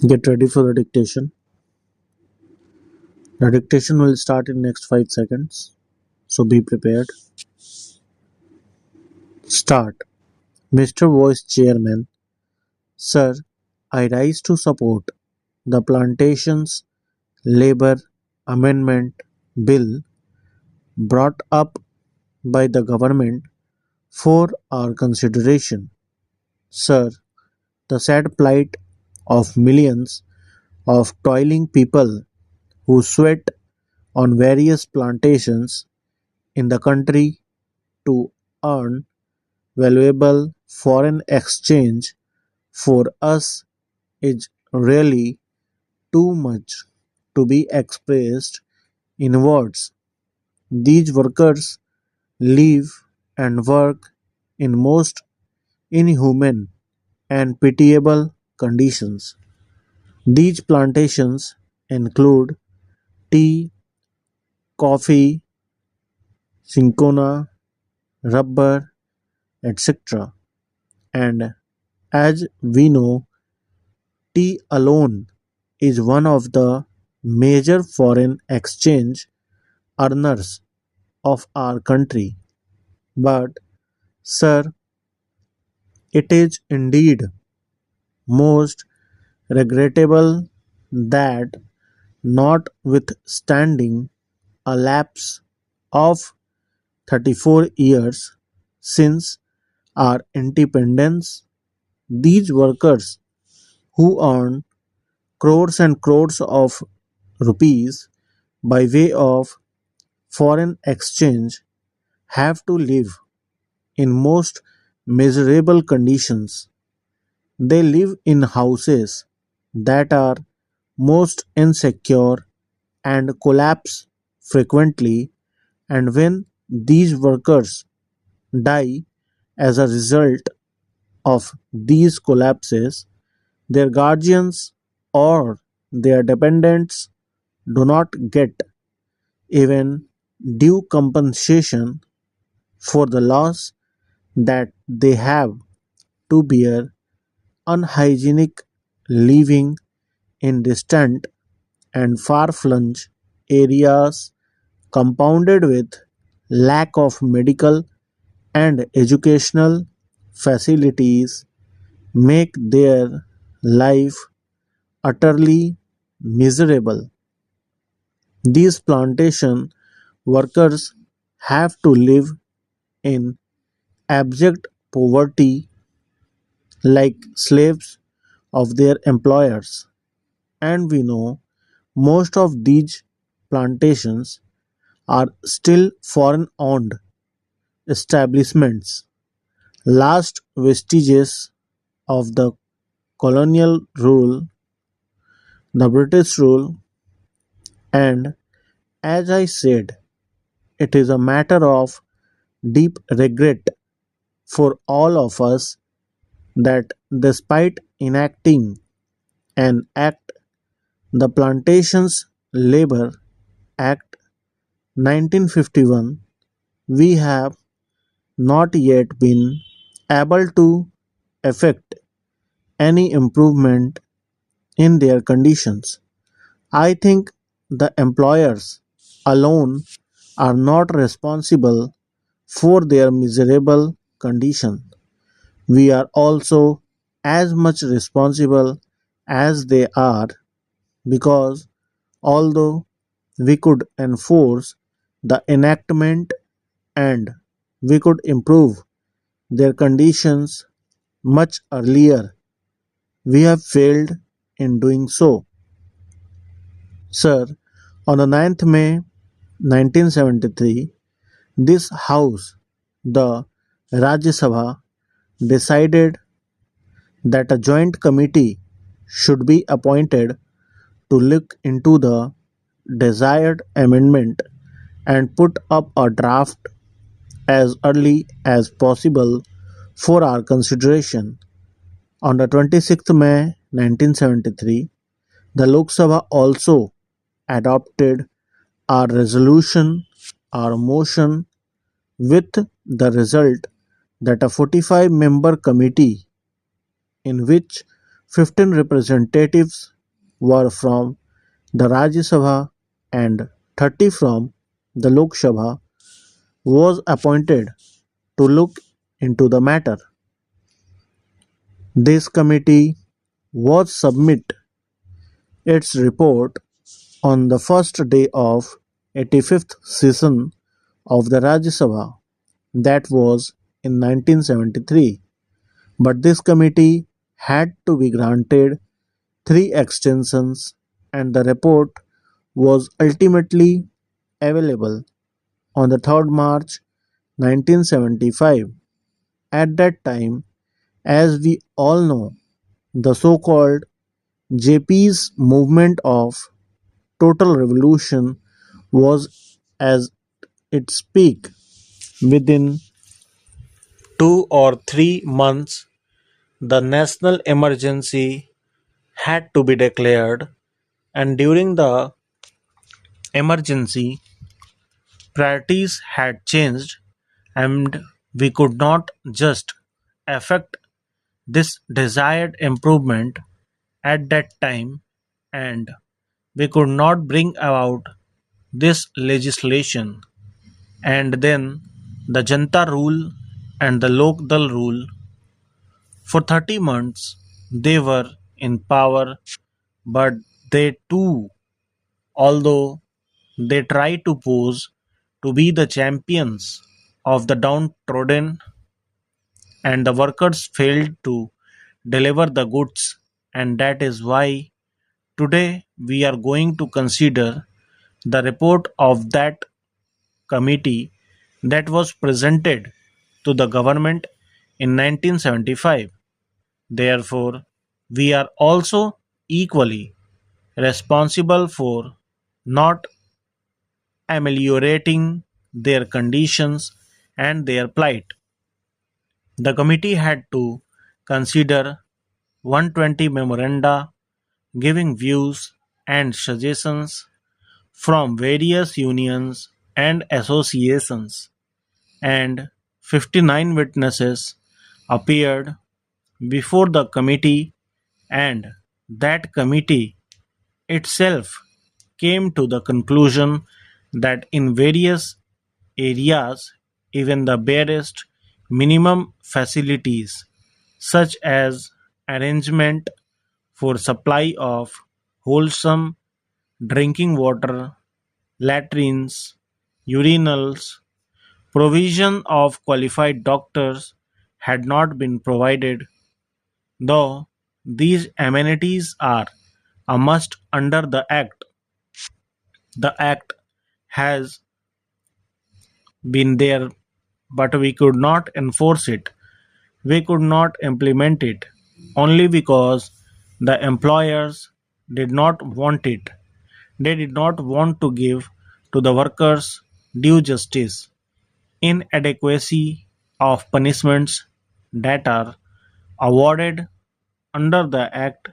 Get ready for the dictation. The dictation will start in next 5 seconds, so be prepared. Start. Mr. Vice Chairman, Sir, I rise to support the Plantations Labor Amendment Bill brought up by the government for our consideration. Sir, the sad plight of millions of toiling people who sweat on various plantations in the country to earn valuable foreign exchange for us is really too much to be expressed in words. These workers live and work in most inhuman and pitiable conditions. These plantations include tea, coffee, cinchona, rubber, etc. And as we know, tea alone is one of the major foreign exchange earners of our country. But, sir, it is indeed most regrettable that notwithstanding a lapse of 34 years since our independence, these workers who earn crores and crores of rupees by way of foreign exchange have to live in most miserable conditions. They live in houses that are most insecure and collapse frequently, and when these workers die as a result of these collapses, their guardians or their dependents do not get even due compensation for the loss that they have to bear unhygienic living in distant and far-flung areas compounded with lack of medical and educational facilities make their life utterly miserable. These plantation workers have to live in abject poverty like slaves of their employers, and we know most of these plantations are still foreign owned establishments, last vestiges of the colonial rule, the British rule, and as I said, it is a matter of deep regret for all of us that despite enacting an act, the Plantations Labor Act 1951, we have not yet been able to effect any improvement in their conditions. I think the employers alone are not responsible for their miserable condition. We are also as much responsible as they are because although we could enforce the enactment and we could improve their conditions much earlier, we have failed in doing so. Sir, on the 9th May 1973, this House, the Rajya Sabha, decided that a joint committee should be appointed to look into the desired amendment and put up a draft as early as possible for our consideration. On the 26th May 1973, the Lok Sabha also adopted our resolution, our motion, with the result that a 45-member committee in which 15 representatives were from the Rajya Sabha and 30 from the Lok Sabha was appointed to look into the matter. This committee was submit its report on the first day of 85th session of the Rajya Sabha, that was in 1973, but this committee had to be granted three extensions and the report was ultimately available on the 3rd March 1975. At that time, as we all know, the so-called JP's movement of total revolution was at its peak. Within 2 or 3 months, the national emergency had to be declared, and during the emergency, priorities had changed, and we could not just affect this desired improvement at that time, and we could not bring about this legislation. And then the Janta rule and the Lok Dal rule. For 30 months they were in power, but they too, although they tried to pose to be the champions of the downtrodden, and the workers failed to deliver the goods, and that is why today we are going to consider the report of that committee that was presented to the government in 1975. Therefore, we are also equally responsible for not ameliorating their conditions and their plight. The committee had to consider 120 memoranda giving views and suggestions from various unions and associations, and 59 witnesses appeared before the committee, and that committee itself came to the conclusion that in various areas, even the barest minimum facilities, such as arrangement for supply of wholesome drinking water, latrines, urinals, provision of qualified doctors, had not been provided, though these amenities are a must under the Act. The Act has been there, but we could not enforce it. We could not implement it only because the employers did not want it. They did not want to give to the workers due justice. Inadequacy of punishments that are awarded under the Act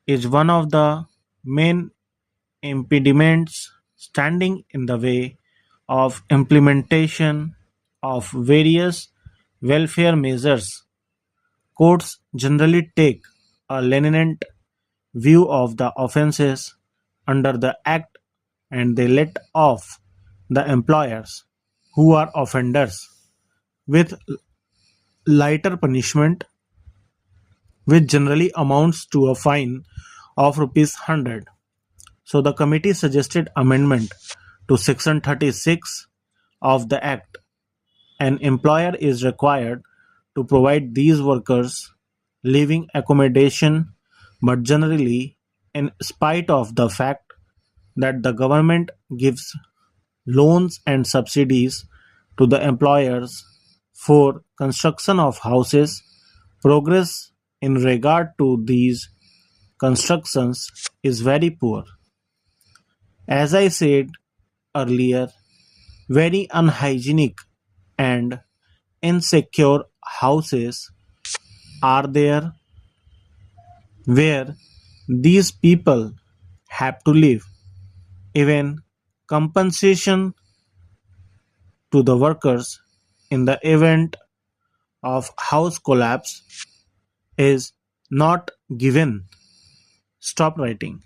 is one of the main impediments standing in the way of implementation of various welfare measures. Courts generally take a lenient view of the offences under the Act, and they let off the employers who are offenders with lighter punishment, which generally amounts to a fine of rupees 100. So the committee suggested amendment to section 36 of the Act. An employer is required to provide these workers living accommodation, but generally, in spite of the fact that the government gives loans and subsidies to the employers for construction of houses, progress in regard to these constructions is very poor. As I said earlier, very unhygienic and insecure houses are there where these people have to live. Even compensation to the workers in the event of house collapse is not given. Stop writing.